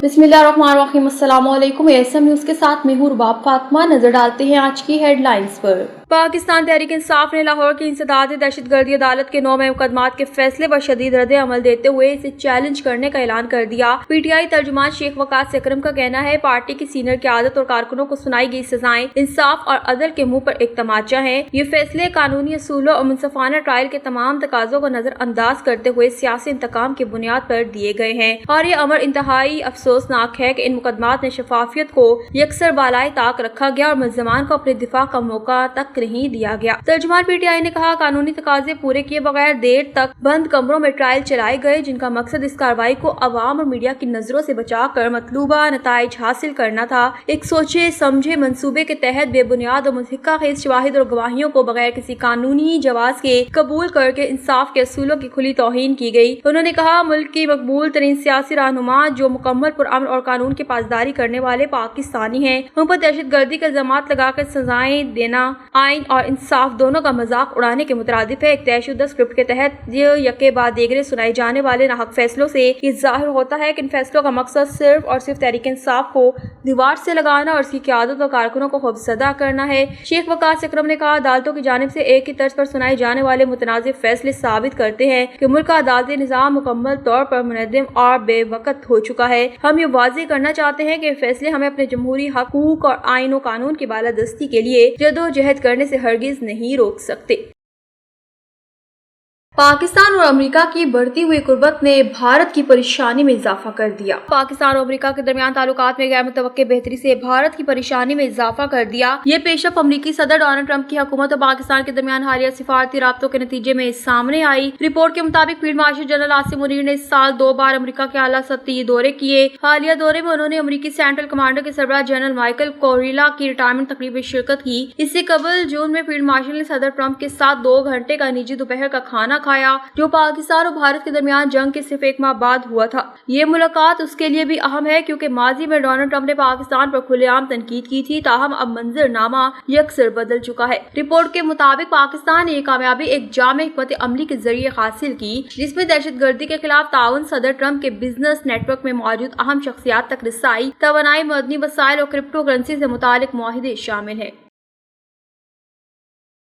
बिस्मिल्लाहिर्रहमानिर्रहीम। अस्सलामुअलैकुम। ASM news के साथ मैं हूं रुबाब फातिमा। नजर डालते हैं आज की हेडलाइंस पर। पाकिस्तान तहरीक इंसाफ ने लाहौर की इंसदाद दहशतगर्दी अदालत के 9 मुकदमात के फैसले पर शदीद रद्द अमल देते हुए इसे चैलेंज करने का ऐलान कर दिया। पीटीआई तर्जुमान शेख वकास अकरम का कहना है, पार्टी की सीनियर क़यादत और कारकुनों को सुनाई गई सजाएं इंसाफ और अदल के मुंह पर एक तमाचा है। ये फैसले कानूनी असूलों और मुनसफाना ट्रायल के तमाम तकाज़ों को नजरअंदाज करते हुए सियासी इंतकाम की बुनियाद पर दिए गए हैं और ये अमर इंतहाई अफसोसनाक है कि इन मुकदमात में शफाफियत को यकसर बालाए ताक रखा गया और मुल्ज़िमान को अपने दिफा का मौका तक नहीं दिया गया। तर्जुमान पीटीआई ने कहा, कानूनी तकाजे पूरे किए बगैर देर तक बंद कमरों में ट्रायल चलाए गए, जिनका मकसद इस कार्रवाई को अवाम और मीडिया की नजरों से बचाकर मतलूबा नताइज हासिल करना था। एक सोचे समझे मंसूबे के तहत बेबुनियाद और मुस्तहिक़ शवाहिद और गवाहियों को बगैर किसी कानूनी जवाज के कबूल करके इंसाफ के असूलों की खुली तौहीन की गई। उन्होंने कहा, मुल्क की मकबूल तरीन सियासी रहनुमा जो मुकम्मल पुरअमन और कानून की पासदारी करने वाले पाकिस्तानी हैं, उन पर दहशतगर्दी के इल्जामात लगाकर सजाएं देना आइन और इंसाफ दोनों का मजाक उड़ाने के मुतरादिफ है। एक तयशुदा स्क्रिप्ट के तहत यके बाद दीगरे सुनाए जाने वाले नाहक फैसलों से ये जाहिर होता है कि इन फैसलों का मकसद सिर्फ और सिर्फ तहरीक इंसाफ को दीवार से लगाना और इसकी क़यादत और कारकुनों को खौफजदा करना है। शेख वकास अकरम ने कहा, अदालतों की जानिब से एक ही तर्ज पर सुनाए जाने वाले मुतनाज़िर फैसले साबित करते हैं कि मुल्क का अदालती निज़ाम मुकम्मल तौर पर मुनज़्ज़म और बेवक़्त हो चुका है। हम ये वाज़ेह करना चाहते हैं कि फैसले हमें अपने जमहूरी हकूक़ और आइन और कानून की बालादस्ती के लिए जदोजहद करने से हरगिज़ नहीं रोक सकते। पाकिस्तान और अमेरिका की बढ़ती हुई कुर्बत ने भारत की परेशानी में इजाफा कर दिया। पाकिस्तान और अमेरिका के दरमियान ताल्लुकात में गैर मुतवक्के बेहतरी से भारत की परेशानी में इजाफा कर दिया। ये पेशरफ अमेरिकी सदर डोनाल्ड ट्रंप की हुकूमत और पाकिस्तान के दरमियान हालिया सिफारती राब्तों के नतीजे में सामने आई। रिपोर्ट के मुताबिक field marshal general Asim Munir ने इस साल 2 बार अमेरिका के आला सतही दौरे किए। हालिया दौरे में उन्होंने अमेरिकी सेंट्रल कमांडर के सरबराह जनरल माइकल कोरिला की रिटायरमेंट तकरीब में शिरकत की। इससे कबल जून में फील्ड मार्शल ने सदर ट्रंप के साथ 2 घंटे का निजी दोपहर का खाना खाया, जो पाकिस्तान और भारत के दरमियान जंग के सिर्फ 1 माह बाद हुआ था। ये मुलाकात उसके लिए भी अहम है क्योंकि माजी में डोनाल्ड ट्रंप ने पाकिस्तान पर खुलेआम तनकीद की थी, ताहम अब मंजरनामा यकसर बदल चुका है। रिपोर्ट के मुताबिक पाकिस्तान ने ये कामयाबी एक जामे हिकमत अमली के जरिए हासिल की, जिसमें दहशतगर्दी के खिलाफ ताउन, सदर ट्रंप के बिजनेस नेटवर्क में मौजूद अहम शख्सियात तक रसाई, तवानाई, मदनी वसाइल और क्रिप्टो करेंसी से मुतालिक मुआहिदे शामिल है।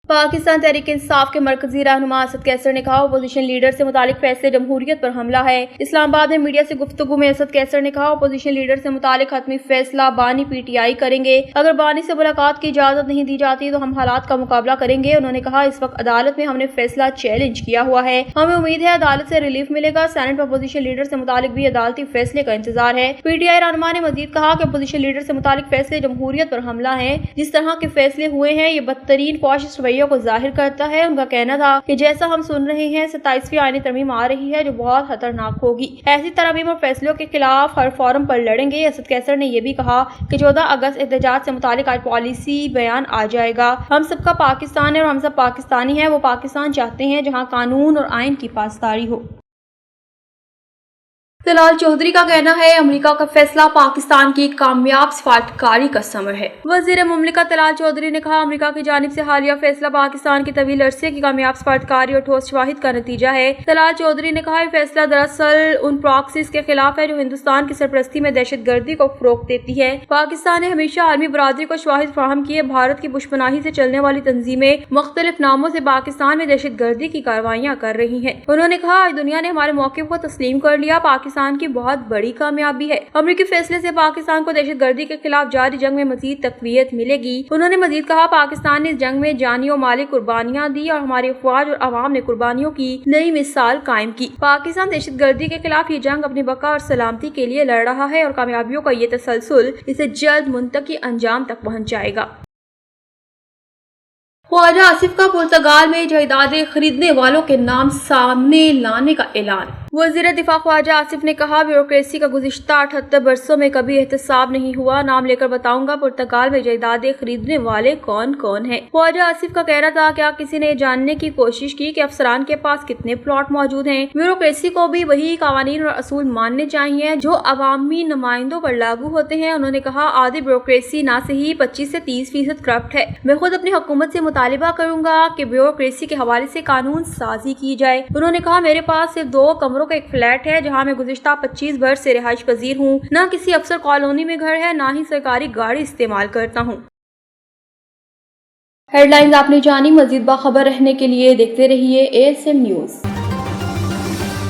पाकिस्तान तहरीक इंसाफ के मरकजी रहनुमा असद कैसर ने कहा, अपोजिशन लीडर से मुतालिक फैसले जमहूरियत पर हमला है। इस्लामाबाद में मीडिया से गुफ्तगू में असद कैसर ने कहा, अपोजिशन लीडर से मुतालिक हतमी फैसला बानी पीटीआई करेंगे। अगर बानी से मुलाकात की इजाजत नहीं दी जाती तो हम हालात का मुकाबला करेंगे। उन्होंने कहा, इस वक्त अदालत में हमने फैसला चैलेंज किया हुआ है, हमें उम्मीद है अदालत से रिलीफ मिलेगा। सेनेट में अपोजिशन लीडर से मुतालिक भी अदालती फैसले का इंतजार है। पीटीआई रहनुमा ने मजीद कहा कि अपोजिशन लीडर से मुतालिक फैसले जमहूरियत पर हमला है। जिस तरह के फैसले हुए हैं ये बदतरीन फौशिस्ट रवैयों को जाहिर करता है। उनका कहना था कि जैसा हम सुन रहे हैं 27वीं आईनी तरमीम आ रही है जो बहुत खतरनाक होगी। ऐसी तरमीम और फैसलों के खिलाफ हर फोरम पर लड़ेंगे। असद कैसर ने यह भी कहा कि 14 अगस्त एहतजाज से मुतालिक आज पॉलिसी बयान आ जाएगा। हम सबका पाकिस्तान है और हम सब पाकिस्तानी हैं। वो पाकिस्तान चाहते हैं जहां कानून और आइन की पासदारी हो। तलाल चौधरी का कहना है, अमेरिका का फैसला पाकिस्तान की कामयाब सिफारतकारी का समर है। वज़ीर मुमलिकत तलाल चौधरी ने कहा, अमेरिका की जानिब से हालिया फैसला पाकिस्तान की तवील अरसे की कामयाब सिफारतकारी और ठोस शवाहिद का नतीजा है। तलाल चौधरी ने कहा, फैसला दरअसल उन प्रॉक्सीज के खिलाफ है जो हिंदुस्तान की सरपरस्ती में दहशतगर्दी को फरोग देती है। पाकिस्तान ने हमेशा आर्मी बरादरी को शवाहिद फराहम किए। भारत की पुशपनाही से चलने वाली तंजीमें मुख्तलिफ नामों से पाकिस्तान में दहशतगर्दी की कार्रवाइयाँ कर रही है। उन्होंने कहा, आज दुनिया ने हमारे मौक़िफ़ को तस्लीम कर लिया। पाकिस्तान की बहुत बड़ी कामयाबी है। अमेरिकी फैसले से पाकिस्तान को दहशतगर्दी के खिलाफ जारी जंग में मजीद तक़वियत मिलेगी। उन्होंने मजीद कहा, पाकिस्तान ने इस जंग में जानी और माली कुर्बानियां दी और हमारी अफवाज और अवाम ने कुर्बानियों की नई मिसाल कायम की। पाकिस्तान दहशतगर्दी के खिलाफ ये जंग अपनी बका और सलामती के लिए लड़ रहा है और कामयाबियों का ये तसलसल इसे जल्द मुंतकी अंजाम तक पहुँचाएगा। ख्वाजा आसिफ का पुर्तगाल में जायदादें खरीदने वालों के नाम सामने लाने का ऐलान। वज़ीर दिफा ख्वाजा आसिफ ने कहा, ब्यूरोक्रेसी का गुज़िश्ता 78 बरसों में कभी एहतसाब नहीं हुआ। नाम लेकर बताऊंगा पुर्तगाल में जायदादें खरीदने वाले कौन कौन हैं। ख्वाजा आसिफ का कहना था, क्या किसी ने जानने की कोशिश की कि अफसरान के पास कितने प्लॉट मौजूद हैं। ब्यूरोक्रेसी को भी वही कानून और असूल मानने चाहिए जो अवामी नुमाइंदों पर लागू होते हैं। उन्होंने कहा, आधी ब्यूरोक्रेसी ना सही 25 से 30% करप्ट है। मैं खुद अपनी हुकूमत से मुतालिबा करूंगा कि ब्यूरोक्रेसी के हवाले से कानून साजी की जाए। उन्होंने कहा, मेरे पास सिर्फ 2 कमरों کروڑوں کا ایک فلیٹ ہے جہاں میں گزشتہ 25 برس سے رہائش پذیر ہوں. نہ کسی افسر کالونی میں گھر ہے، نہ ہی سرکاری گاڑی استعمال کرتا ہوں. ہیڈ لائنز آپ نے جانی. مزید باخبر رہنے کے لیے دیکھتے رہیے ASM نیوز.